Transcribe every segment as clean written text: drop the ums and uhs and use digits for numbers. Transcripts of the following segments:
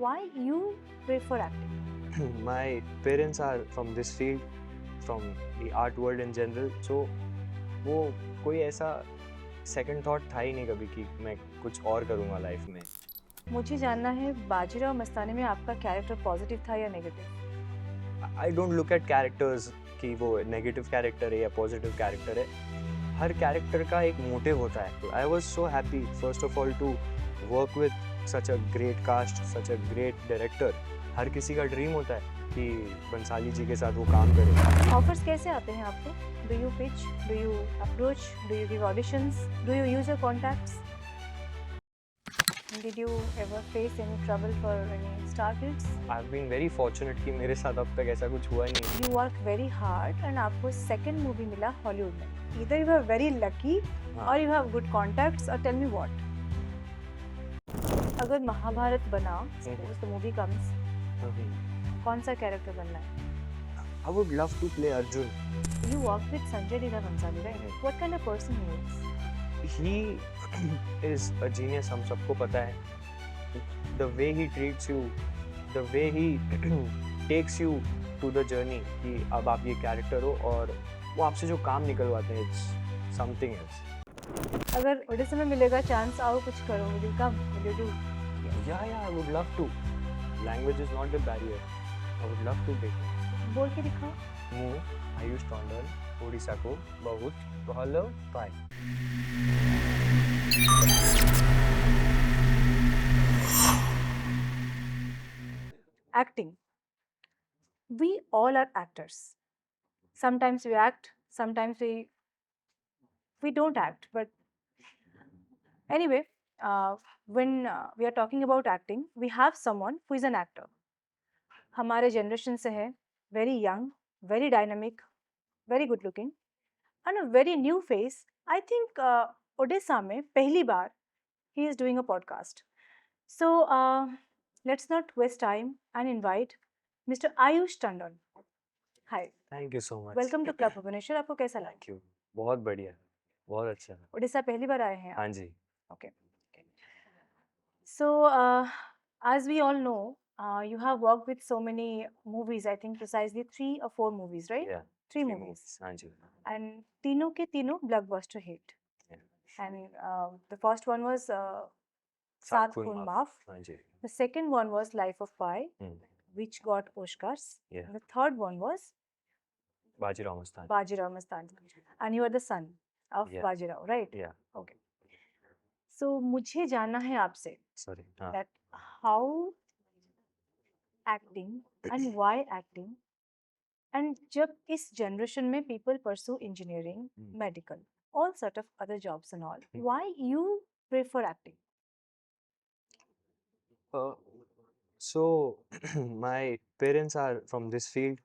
Why you prefer acting? My parents are from this field, from the art world in general, so वो कोई ऐसा second thought था ही नहीं कभी कि मैं कुछ और करूँगा लाइफ में। मुझे जानना है बाजीराव मस्तानी में आपका कैरेक्टर पॉजिटिव था या negative? I don't look at characters कि वो नेगेटिव कैरेक्टर है या पॉजिटिव कैरेक्टर है। हर कैरेक्टर का एक मोटिव होता है। I was so happy first of all to work with such a great cast, such a great director. हर किसी का ड्रीम होता है कि बंसाली जी के साथ वो काम करे। ऑफर्स कैसे आते हैं आपको? Do you pitch, do you approach, do you give auditions, do you use your contacts? Did you ever face any trouble for any star kids? I have been very fortunate कि मेरे साथ अब तक ऐसा कुछ हुआ नहीं। You work very hard and आपको सेकंड मूवी मिला हॉलीवुड में. Either you are very lucky हाँ। or you have good contacts, or tell me what. अगर महाभारत बना, suppose the movie comes, कौन सा कैरेक्टर बनना है? I would love to play Arjun. You worked with Sanjay Leela Bhansali, right? What kind of person he is? He is a genius, हम सबको पता है। The way he treats you, the way he takes you to the journey कि अब आप ये character हो और वो आपसे जो काम निकलवाते हैं, it's something else. अगर ओडिशा में मिलेगा चांस, आओ कुछ करो, will you come? Will you do? Yeah, I would love to. Language is not the barrier. I would love to take it. बोल के दिखाओ. ମୁଁ ଆୟୁଷ ଟଣ୍ଡନ ଓଡ଼ିଶାକୁ ବହୁତ ଭଲ ପାଏ। Acting. We all are actors. Sometimes we act, sometimes we don't act. But anyway, when we are talking about acting, we have someone who is an actor. हमारे generation से है, very young, very dynamic, very good looking, and a very new face. I think Odisha में पहली बार he is doing a podcast. So let's not waste time and invite Mr. Ayush Tandon. Hi. Thank you so much. Welcome to club Bhubaneswar. आपको कैसा लगा? Thank you, बहुत बढ़िया, बहुत अच्छा। उड़ीसा पहली बार आए हैं आप? हाँ जी। Okay. So as we all know, you have worked with so many movies. I think precisely 3 or 4 movies, right? Yeah, 3 three movies. हाँ जी। And तीनों के तीनों blockbuster hit. Yeah. And the first one was सात Saat खून Khoon माफ। Maaf. हाँ जी। The second one was Life of Pi, which got Oscars. Yeah. And the third one was Bajirao Mastani. Bajirao Mastani. And you are the son of Yeah. Bajirao, right? Yeah. Okay. So मुझे जानना है आपसे Sorry. हाँ। that how acting and why acting, and जब इस generation में people pursue engineering, medical, all sort of other jobs and all, why you prefer acting? So my parents are from this field,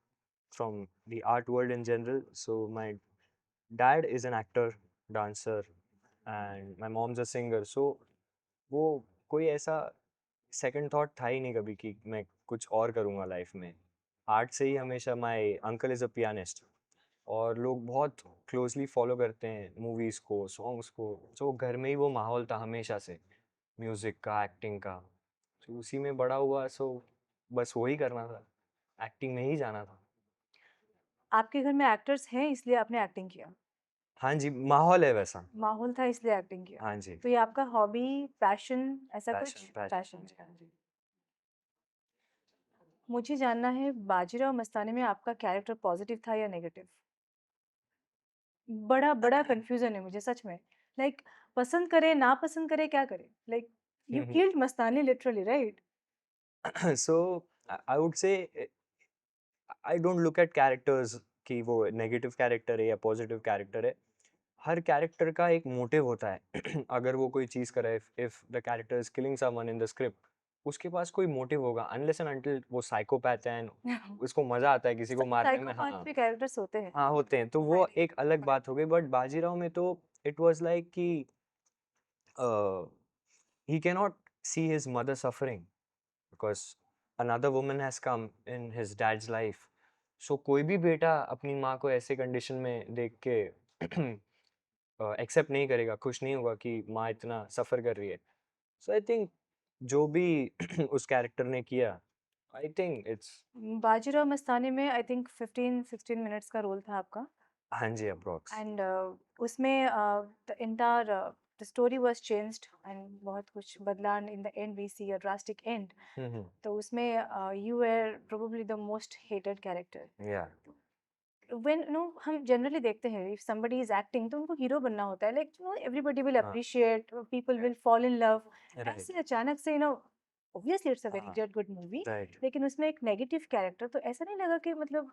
from the art world in general. So my dad is an actor, dancer, and my mom's a singer. So वो कोई ऐसा second thought था ही नहीं कभी कि मैं कुछ और करूँगा लाइफ में। आर्ट से ही हमेशा my uncle is a pianist और लोग बहुत क्लोजली फॉलो करते हैं मूवीज़ को, सॉन्ग्स को। सो घर में ही वो माहौल था हमेशा से, म्यूज़िक का, एक्टिंग का। तो उसी में बड़ा हुआ, सो बस वही करना था, एक्टिंग में ही जाना था। आपके घर में एक्टर्स हैं इसलिए आपने एक्टिंग किया? हाँ जी, माहौल है वैसा। माहौल था इसलिए एक्टिंग किया? हाँ जी। तो ये आपका हॉबी, पैशन, ऐसा कुछ? पैशन। पैशन है। मुझे जानना है बाजीराव मस्तानी में आपका कैरेक्टर पॉजिटिव था या नेगेटिव? बड़ा कंफ्यूजन है मुझे सच में। लाइक पसंद करे ना पसंद करे क्या करे? Like you killed Mastani literally, right? So I would से I don't look at characters कि वो नेगेटिव कैरेक्टर है या पॉजिटिव कैरेक्टर है। हर कैरेक्टर का एक मोटिव होता है। अगर वो कोई चीज़ करे, if the character is killing someone in the script, उसके पास कोई मोटिव होगा। अनलेस एंड अनटिल वो साइकोपैथ है, उसको मज़ा आता है किसी को मारने में। साइकोपाथ हाँ भी कैरेक्टर्स होते हैं। हाँ, होते हैं, तो वो एक अलग बात हो गई। बट बाजीराव में तो इट वाज लाइक कि he cannot see his mother suffering because another woman has come in his dad's life. So कोई भी बेटा अपनी माँ को ऐसे कंडीशन में देख के एक्सेप्ट नहीं करेगा, खुश नहीं होगा कि माँ इतना सफ़र कर रही है। सो आई थिंक जो भी उस कैरेक्टर ने किया, I think it's, Bajirao Mastani में आई थिंक 15-16 मिनट्स का रोल था आपका, हाँ जी, अप्रॉक्स। एंड उसमें the entire the story was changed and बहुत कुछ बदला, in the end we see a drastic end. तो उसमें you were probably the most hated character. या व्हेन नो हम जनरली देखते हैं इफ समबडी इज एक्टिंग तो उनको हीरो बनना होता है, like you know everybody will हाँ, appreciate, people will fall in love. Right, ऐसे अचानक से you know obviously it's a very हाँ, ग्रेट गुड मूवी, राइट। लेकिन उसमें एक नेगेटिव कैरेक्टर, तो ऐसा नहीं लगा कि मतलब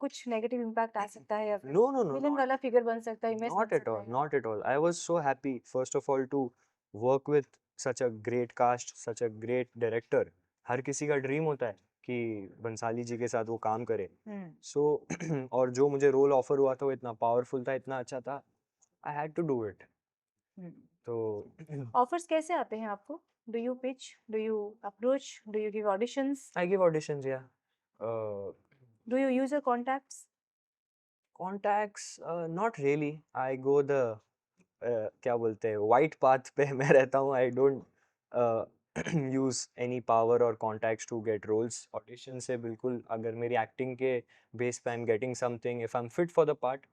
कुछ नेगेटिव इम्पैक्ट आ सकता है या फिर No, no, no, विलन वाला फिगर बन सकता है, इमेज बन not at सकता all, है? not at all. I was so happy, first of all, to work with such a great cast, such a great director. हर किसी का ड्रीम होता है कि बंसाली जी के साथ वो काम करे। हम्म। सो और जो मुझे रोल ऑफर हुआ था वो इतना पावरफुल था, इतना अच्छा था, I had to do it. तो ऑफर्स कैसे आते हैं आपको? Do you pitch, do you approach, do you give auditions, I give auditions, या do you use your contacts? Contacts, not really. I go the क्या बोलते हैं, वाइट पाथ पे मैं रहता हूँ। I don't use any power और contacts to get roles. Audition से बिल्कुल, अगर मेरी एक्टिंग के बेस पे I am getting something, if I am fit for the part,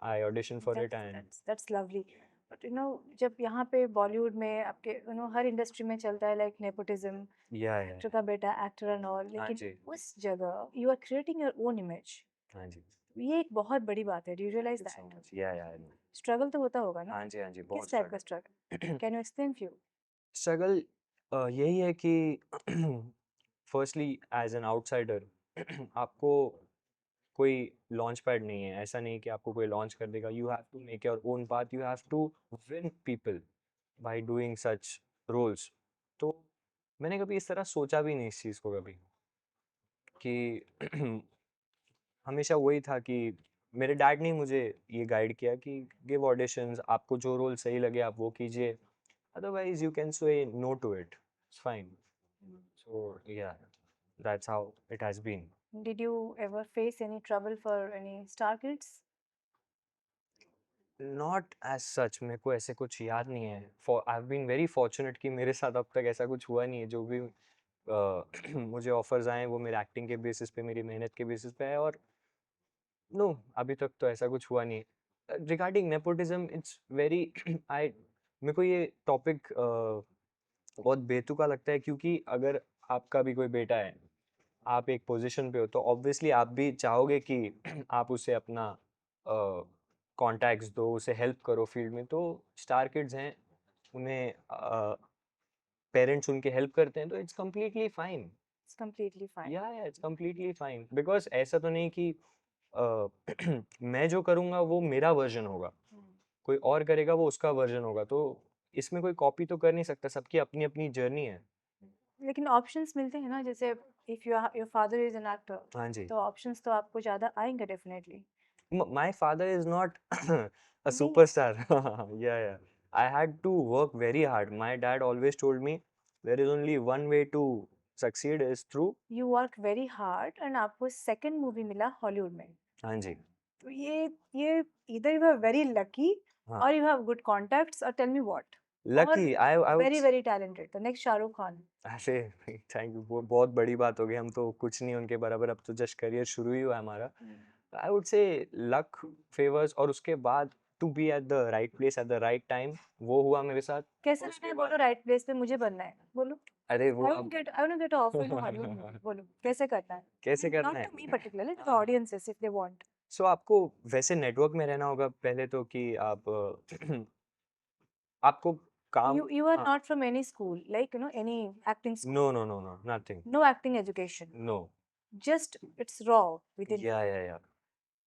I audition for it and that's lovely. But you know जब यहाँ पे बॉलीवुड में आपके यू नो हर इंडस्ट्री में चलता है लाइक नेपोटिज्म, या एक्टर का बेटा एक्टर एंड ऑल, हाँ लेकिन जी, उस जगह you are creating your own image. हाँ जी, ये एक बहुत बड़ी बात है, do you realise so that? Much, या स्ट्रगल तो होता होगा ना? हाँ जी, हाँ जी, बहुत किस टाइप का struggle? Struggle. Can you explain few? Struggle यही है कि फर्स्टली एज एन आउटसाइडर आपको कोई लॉन्च पैड नहीं है। ऐसा नहीं कि आपको कोई लॉन्च कर देगा। You have to make your own path, you have to win people by doing such roles. तो मैंने कभी इस तरह सोचा भी नहीं इस चीज़ को कभी, कि हमेशा वही था कि मेरे डैड ने मुझे ये गाइड किया कि गिव ऑडिशंस, आपको जो रोल सही लगे आप वो कीजिए, otherwise you can say no to it, it's fine. So yeah that's how it has been. Did you ever face any trouble for any star kids? Not as such, मेरे को ऐसे कुछ याद नहीं है। For I have been very fortunate कि मेरे साथ अब तक ऐसा कुछ हुआ नहीं है। जो भी मुझे ऑफर्स आए वो मेरे एक्टिंग के बेसिस पे, मेरी मेहनत के बेसिस पे है। और नो, अभी तक तो ऐसा कुछ हुआ नहीं है। Regarding nepotism, it's very I मेरे को ये टॉपिक बहुत बेतुका लगता है, क्योंकि अगर आपका भी कोई बेटा है, आप एक पोजीशन पे हो, तो ऑब्वियसली आप भी चाहोगे कि आप उसे अपना कॉन्टैक्ट्स दो, उसे हेल्प करो फील्ड में। तो स्टार किड्स हैं, उन्हें पेरेंट्स उनके हेल्प करते हैं, तो it's completely fine. It's completely fine. या इट्स कम्प्लीटली फाइन, बिकॉज ऐसा तो नहीं कि मैं जो करूँगा वो मेरा वर्जन होगा, कोई और करेगा वो उसका वर्जन होगा। तो इसमें कोई कॉपी तो कर नहीं सकता, सबकी अपनी अपनी जर्नी है। लेकिन ऑप्शंस मिलते हैं ना, जैसे if your father is an actor, हाँ जी, तो ऑप्शंस तो आपको ज़्यादा आएंगे definitely. my father is not a नहीं, superstar. Yeah. I had to work very hard. My dad always told me there is only one way to succeed is through. You work very hard and आपको second movie मिला Hollywood में। हाँ जी, तो ये इधर you are very lucky हाँ। और यू हैव गुड कॉन्टैक्ट्स, और टेल मी व्हाट, और Lucky, I would very very talented, the next Shahrukh Khan. ऐसे थैंक यू, वो बहुत बड़ी बात हो गई। हम तो कुछ नहीं उनके बराबर, अब तो जस्ट करियर शुरू ही हुआ है हमारा। I would say luck favours, और उसके बाद to be at the right place at the right time, वो हुआ मेरे साथ। कैसे रहना उसके है बाद बोलो, राइट प्लेस पे मुझे बनना है बोलो। अरे वो अब I want get offer in Hollywood movie, बोलो कैसे करना है? कैसे करना नॉट है? To me particularly, to the audiences if they want. So आपको वैसे नेटवर्क में रहना होगा पहले तो, कि आप आपको काम, You are हाँ, not from any school, like you know any acting school, no nothing, no acting education, no. just it's raw within you. या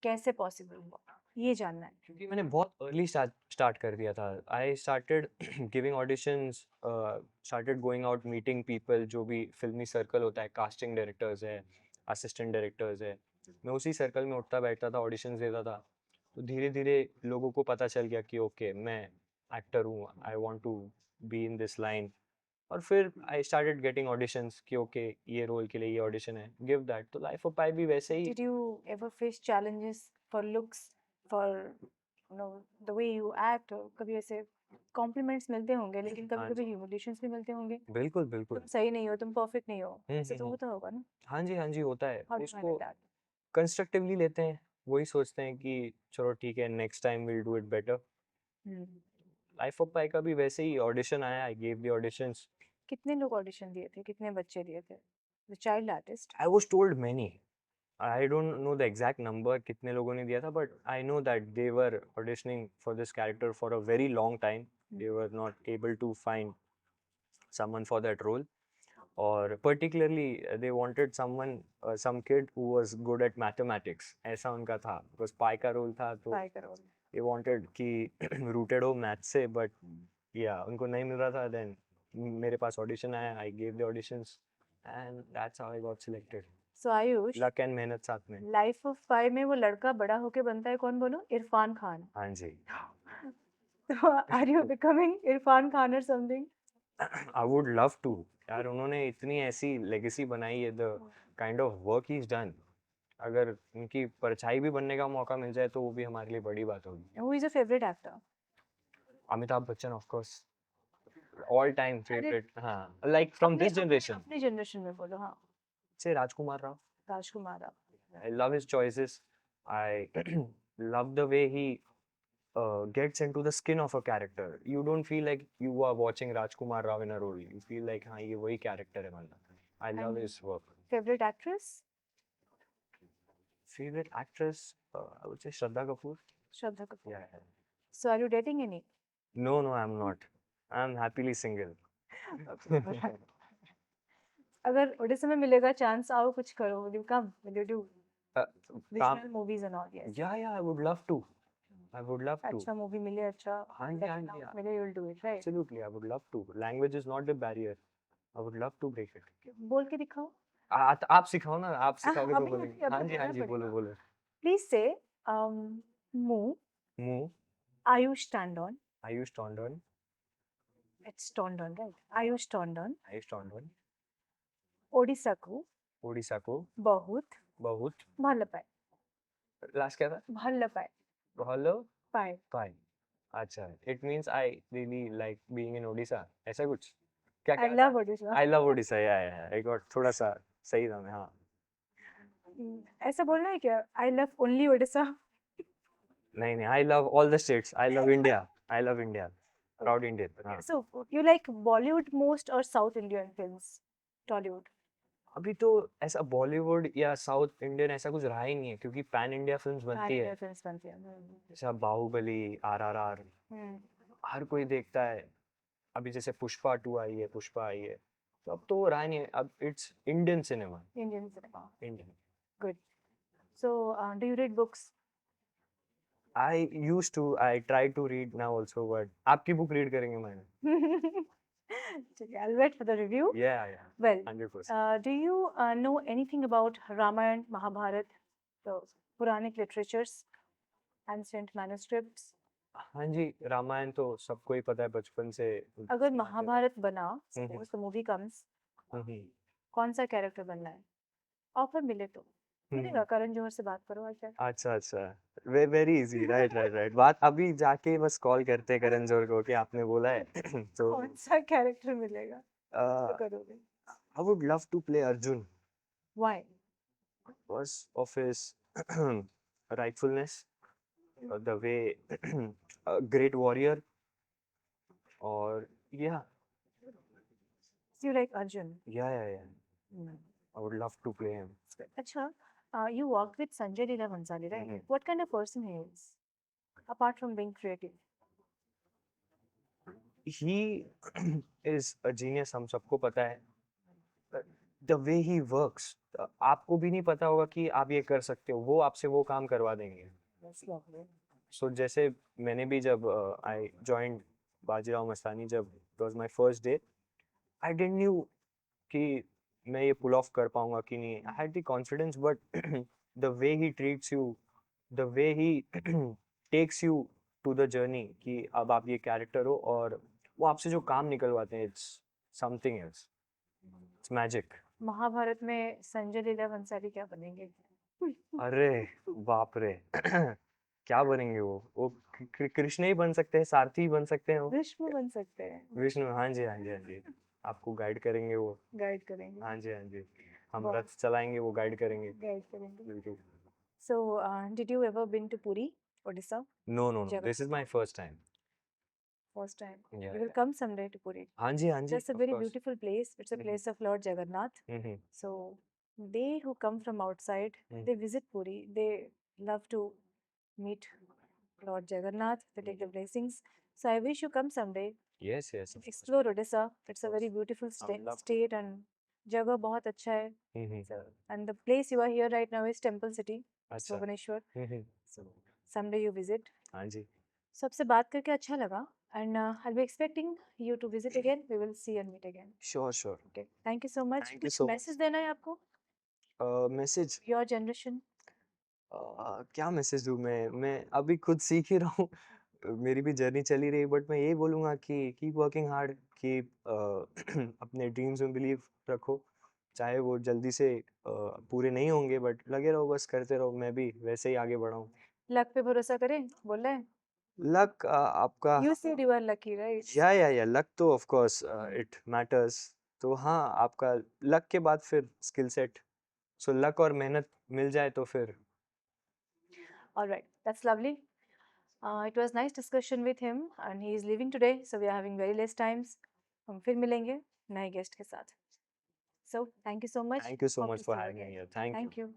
कैसे पॉसिबल हुआ ये जानना है। क्योंकि मैंने बहुत अर्ली स्टार्ट कर दिया था। I started giving auditions, started going out meeting people, जो भी फिल्मी सर्कल होता है, कास्टिंग डायरेक्टर्स है, असिस्टेंट डायरेक्टर्स है, मैं उसी सर्कल में उठता बैठता था, ऑडिशंस देता था। तो धीरे धीरे लोगों को पता चल गया कि ओके मैं एक्टर हूँ, I want to be in this line. और फिर आई स्टार्टेड गेटिंग ऑडिशंस कि ओके ये रोल के लिए ये ऑडिशन है, गिव दैट। तो लाइफ ऑफ पाई भी वैसे ही। Did you ever face challenges for looks, for you know the way you act, or कभी ऐसे कॉम्प्लीमेंट्स मिलते होंगे, लेकिन हाँ कभी-कभी जी, ह्यूमिलिएशंस भी मिलते होंगे। बिल्कुल, बिल्कुल। तुम सही नहीं हो, तुम परफेक्ट नहीं हो, ऐसे तो हुँ। होता होगा ना? हाँ जी, होता है। हाउ डू यू हैंडल उसको दैट? कंस्ट्रक्टिवली लेते हैं, वही सोचते हैं कि चलो ठीक है, next time will do it better. हुँ। लाइफ ऑफ पाई का भी वैसे ही ऑडिशन आया, आई गेव द ऑडिशंस। कितने लोग ऑडिशन दिए थे? कितने बच्चे दिए थे? The child artist? I was told many. I don't know the exact number कितने लोगों ने दिया था, but I know that they were auditioning for this character for a very long time. Hmm. They were not able to find someone for that role, or particularly they wanted someone, some kid who was good at mathematics, ऐसा उनका था, because पाई का role था तो try करो। they wanted कि rooted हो math से, but yeah उनको नहीं मिल रहा था। then मेरे पास ऑडिशन आया, I gave the auditions and that's how I got selected. So Ayush, luck and मेहनत साथ में। लाइफ ऑफ पाई में वो लड़का बड़ा होके बनता है कौन बोलो? इरफान खान। हाँ जी। तो are you becoming Irrfan Khan और something? I would love to। यार उन्होंने इतनी ऐसी लेगेसी बनाई है, the kind of work he's done, अगर उनकी परछाई भी बनने का मौका मिल जाए तो वो भी हमारे लिए बड़ी बात होगी। Who is your favourite actor? Amitabh Bachchan of course, all time अरे फेवरेट। हाँ, लाइक फ्रॉम अपने दिस अपने जनरेशन अपने जनरेशन में बोलो। हाँ, से राजकुमार राव। राजकुमार Rao. I love his choices. I love the way he gets into the skin of a character. You don't feel like you are watching Rajkumar Rao in a role. You feel like हाँ ये वही character है मतलब। I love and his work. Favourite actress? Favorite actress, I would say Shraddha Kapoor. Shraddha Kapoor. Yeah. So are you dating any? No, I'm not. I'm happily single. अगर ओडिशा में मिलेगा chance, आओ कुछ करो, will you come? Will you do Uh, visual movies and all? Yes. yeah, I would love to. I would love to. अच्छा movie मिले, अच्छा हाँ जी, हाँ जी, बैकग्राउंड मिले, you will do it, right? absolutely, I would love to. Language is not the barrier. I would love to break it. बोल के दिखाओ। आप सिखाओ ना, आप सिखाओगे तो अभी बोलेंगे। अभी हाँ अभी जी, हाँ बोलना जी, बोलो पड़ेगा। बोलो। प्लीज से मुंह, मुंह, आयुष टंडन, आयुष टंडन, इट्स टंडन राइट? आयुष टंडन आयुष टंडन, ओडिशा को ओडिशा को बहुत बहुत। ভাল পায়। लास्ट क्या था? ভাল পায়। हेलो पाए। फाइन। अच्छा, it means I really like being in Odisha, ऐसा कुछ? क्या आई क्या था? Love Odisha. I love Odisha, या आई गॉट थोड़ा सा सही था मैं। हाँ, ऐसा बोलना है क्या? I love only Odisha? नहीं नहीं, I love all the states, I love India, I love India, proud Indian. हाँ, so you like Bollywood most और साउथ इंडियन फिल्म्स? टॉलीवुड? अभी तो ऐसा बॉलीवुड या साउथ इंडियन ऐसा कुछ रहा ही नहीं है, क्योंकि पैन इंडिया फिल्म्स पैन बनती इंडियन है। फिल्म्स बनती हैं। जैसा बाहुबली, आरआरआर, हर कोई देखता है। अभी जैसे पुष्पा 2 आई है, पुष्पा आई है, तो अब तो रहा नहीं है, अब it's Indian cinema. Indian cinema. Indian. Good. So do you read books? I used to, I try to read now also, but आपकी बुक रीड करेंगे मैंने। ठीक है, I'll wait for the review. या Well, 100%। do you know anything about Ramayana, Mahabharat, the Puranic literatures, ancient manuscripts? हाँ जी, रामायण तो सबको ही पता है बचपन से। अगर महाभारत बना, हम्म। suppose the movie comes, हम्म, कौन सा कैरेक्टर बनना है? ऑफर मिले तो मिलेगा। करण जौहर से बात करो आज। अच्छा अच्छा, very easy. Right right right, बात अभी जाके बस कॉल करते हैं करण जौहर को कि आपने बोला है। तो कौन सा कैरेक्टर मिलेगा तो uh, करोगे? I would love to play Arjun Why? because of his rightfulness, the way a great warrior, or yeah, So you like Arjun? yeah. Hmm. I would love to play him. अच्छा, you worked with Sanjay Leela Bhansali, right? Mhm. What kind of person he is, apart from being creative? He is a genius, हम सबको पता है। The way he works, आपको भी नहीं पता होगा कि आप ये कर सकते हो, वो आपसे वो काम करवा देंगे। That's lovely. सो जैसे मैंने भी जब आई जॉइंड बाजीराव मस्तानी, जब it was my first day, I didn't knew कि मैं ये पुल ऑफ कर पाऊंगा कि नहीं। I had the confidence, but the way he treats you, the way he takes you to the journey, कि अब आप ये कैरेक्टर हो, और वो आपसे जो काम निकलवाते हैं, it's something else, it's magic. Mahabharata में संजय लीला भंसाली क्या बनेंगे? अरे बाप रे। क्या बनेंगे वो कृष्ण ही बन सकते हैं, सारथी ही बन सकते हैं वो। विष्णु बन सकते हैं, विष्णु, हाँ जी, हाँ जी, हाँ जी। आपको गाइड करेंगे वो। गाइड करेंगे, हाँ जी, हाँ जी। हम वाह, रथ चलाएंगे, वो गाइड करेंगे। गाइड करेंगे. बिल्कुल। So, did you ever been to Puri, Odisha? नो, नो, नो, Jagan, this is my first time. first time. या You will come someday to Puri. हाँ जी, हाँ जी, That's a of very course. beautiful place. It's a place of Lord Jagannath. Hmm, So, they who come from outside, hmm, they visit Puri. They love to meet Lord Jagannath. They take the blessings. So, I wish you come someday. Yes, yes, of course, Explore Odisha. It's a course. very beautiful I would love to. state and जगह बहुत अच्छा है. हम्म, So, and the place you are here right now is Temple City, अच्छा। Bhubaneswar. Hmm, So, someday you visit. हाँ जी। So, आपसे बात करके अच्छा लगा. And I'll be expecting you to visit again. We will see and meet again. Sure, sure. Okay. Thank you so much. Thank you कुछ सो message देना है आपको? मच। Message, Your generation. क्या मैसेज दूँ मैं अभी खुद सीख ही रहा हूँ। मेरी भी जर्नी चल ही रही है, बट मैं यही बोलूँगा कि कीप वर्किंग हार्ड, कि अपने ड्रीम्स में बिलीव रखो, चाहे वो जल्दी से पूरे नहीं होंगे, बट लगे रहो, बस करते रहो। मैं भी वैसे ही आगे बढ़ा हूँ। लक पे भरोसा करें बोल रहे हैं. लक आपका, You said you are lucky, right? या लक तो ऑफ कोर्स इट मैटर्स। तो हाँ, आपका लक के बाद फिर स्किल सेट, सो लक और मेहनत मिल जाए तो फिर। All right. That's lovely. It was nice discussion with him and he is leaving today. So we are having very less times. हम फिर मिलेंगे नए गेस्ट के साथ. So thank you so much. Thank you so Hope much to for see you having me again. Here, thank you. Thank you.